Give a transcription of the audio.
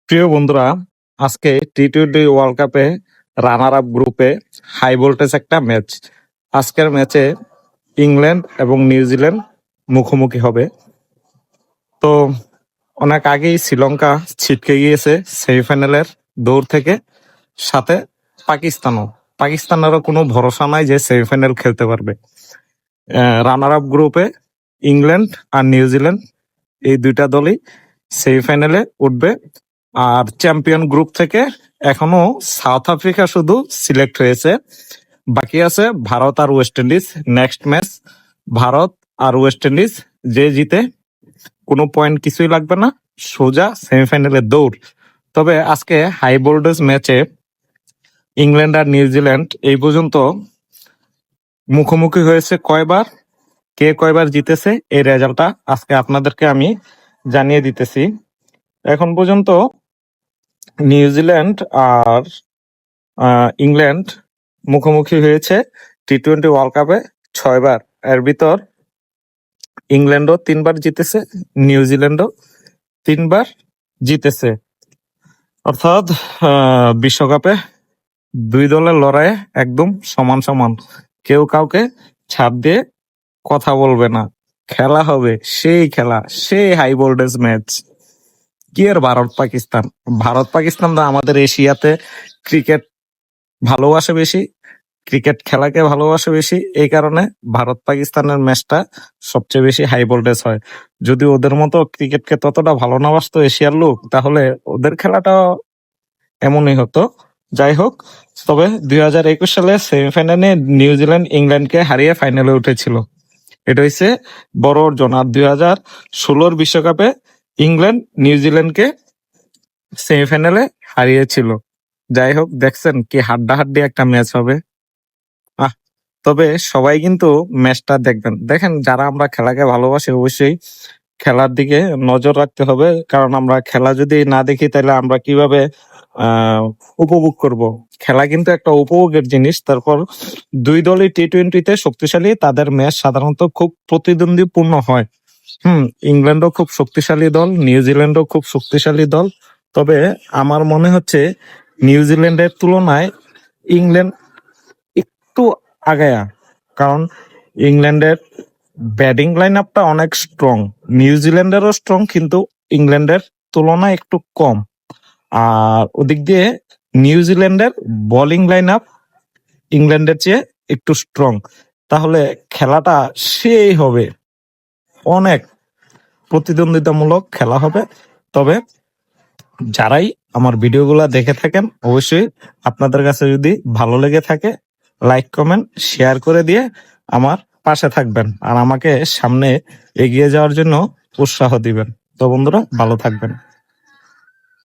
প্রিয় বন্ধুরা, আজকে টি-টোয়েন্টি ওয়ার্ল্ড কাপে রানার আপ গ্রুপে হাই ভোল্টেজ একটা ম্যাচ। আজকের ম্যাচে ইংল্যান্ড এবং নিউজিল্যান্ড মুখোমুখি হবে। তো অনেক আগেই শ্রীলঙ্কা ছিটকে গিয়েছে সেমিফাইনালের দৌড় থেকে, সাথে পাকিস্তানেরও কোনো ভরসা নাই যে সেমিফাইনাল খেলতে পারবে। রানার আপ গ্রুপে ইংল্যান্ড আর নিউজিল্যান্ড এই দুইটা দলই সেমিফাইনালে উঠবে। আর চ্যাম্পিয়ন গ্রুপ থেকে এখনো সাউথ আফ্রিকা শুধু সিলেক্ট হয়েছে, বাকি আছে ভারত আর West Indies. Next match Bharat আর ওয়েস্ট ইন্ডিজ, যে জিতে কোনো পয়েন্ট কিছুই লাগবে না, সোজা সেমিফাইনালে দৌড়। তবে আজকে হাই ভোল্টেজ ম্যাচে ইংল্যান্ড আর নিউজিল্যান্ড এই পর্যন্ত মুখোমুখি হয়েছে কয়বার, কে কয়বার জিতেছে, এই রেজাল্টটা আজকে আপনাদেরকে আমি জানিয়ে দিতেছি। এখন পর্যন্ত নিউজিল্যান্ড আর ইংল্যান্ড মুখোমুখি হয়েছে টি-20 ওয়ার্ল্ড কাপে 6বার। এর ভিতর ইংল্যান্ডও 3বার জিতেছে, নিউজিল্যান্ডও 3বার জিতেছে। অর্থাৎ বিশ্বকাপে দুই দলের লড়াই একদম সমান সমান, কেউ কাউকে ছাড় দিয়ে কথা বলবে না। খেলা হবে সেই খেলা, সেই হাই ভোল্টেজ ম্যাচ। কি আর ভারত পাকিস্তান তো আমাদের এশিয়াতে ক্রিকেট ভালোবাসে বেশি, ক্রিকেট খেলাকে ভালোবাসে বেশি, এই কারণে ভারত পাকিস্তানের ম্যাচটা সবচেয়ে বেশি হাই ভোল্টেজ হয়। যদি ওদের মতো ক্রিকেটকে ততটা ভালো না বাসতো এশিয়ার লোক, তাহলে ওদের খেলাটা এমনই হতো। যাই হোক, তবে 2021 সালে সেমিফাইনালে নিউজিল্যান্ড ইংল্যান্ডকে হারিয়ে ফাইনালে উঠেছিল, এটা হচ্ছে বড় অর্জন। আর 2016 বিশ্বকাপে ইংল্যান্ড নিউজিল্যান্ডকে সেমিফাইনালে হারিয়েছিল। যাই হোক, দেখছেন কি হাড্ডাহাড্ডি একটা ম্যাচ হবে। তবে সবাই কিন্তু ম্যাচটা দেখবেন। দেখেন, যারা আমরা খেলাকে ভালোবাসি অবশ্যই খেলার দিকে নজর রাখতে হবে, কারণ আমরা খেলা যদি না দেখি তাহলে আমরা কিভাবে উপভোগ করব। খেলা কিন্তু একটা উপভোগের জিনিস। তারপর দুই দলই টি-20তে শক্তিশালী, তাদের ম্যাচ সাধারণত খুব প্রতিদ্বন্দ্বীপূর্ণ হয়। ইংল্যান্ডও খুব শক্তিশালী দল, নিউজিল্যান্ডও খুব শক্তিশালী দল। তবে আমার মনে হচ্ছে নিউজিল্যান্ডের তুলনায় ইংল্যান্ড একটু আগায়া, কারণ ইংল্যান্ডের ব্যাটিং লাইন আপটা অনেক স্ট্রং, নিউজিল্যান্ডেরও স্ট্রং, কিন্তু ইংল্যান্ডের তুলনায় একটু কম। আর ওদিক দিয়ে নিউজিল্যান্ডের বোলিং লাইন আপ ইংল্যান্ডের চেয়ে একটু স্ট্রং। তাহলে খেলাটা সেই হবে, অনেক প্রতিদ্বন্দ্বিতামূলক খেলা হবে। তবে যারাই আমার ভিডিওগুলো দেখে থাকেন, অবশ্যই আপনাদের কাছে যদি ভালো লেগে থাকে লাইক কমেন্ট শেয়ার করে দিয়ে আমার পাশে থাকবেন, আর আমাকে সামনে এগিয়ে যাওয়ার জন্য উৎসাহ দিবেন। তো বন্ধুরা, ভালো থাকবেন।